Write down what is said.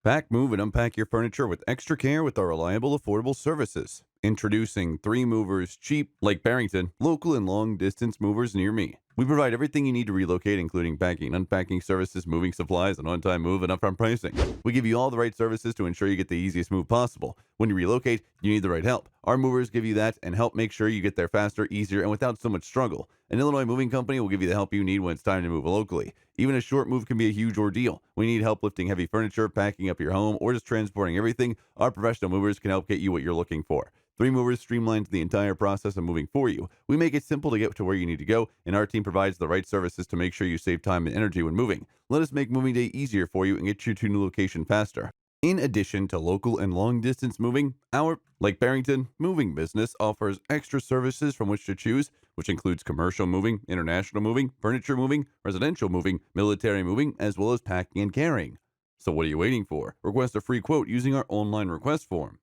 Pack, move, and unpack your furniture with extra care with our reliable, affordable services. Introducing 3 movers, cheap, Lake Barrington, local and long distance movers near me. We provide everything you need to relocate, including packing, unpacking services, moving supplies, and on-time move and upfront pricing. We give you all the right services to ensure you get the easiest move possible. When you relocate, you need the right help. Our movers give you that and help make sure you get there faster, easier, and without so much struggle. An Illinois moving company will give you the help you need when it's time to move locally. Even a short move can be a huge ordeal. When you need help lifting heavy furniture, packing up your home, or just transporting everything, our professional movers can help get you what you're looking for. 3 movers streamlines the entire process of moving for you. We make it simple to get to where you need to go, and our team provides the right services to make sure you save time and energy when moving. Let us make moving day easier for you and get you to a new location faster. In addition to local and long distance moving, our Lake Barrington moving business offers extra services from which to choose, which includes commercial moving, international moving, furniture moving, residential moving, military moving, as well as packing and carrying. So what are you waiting for? Request a free quote using our online request form.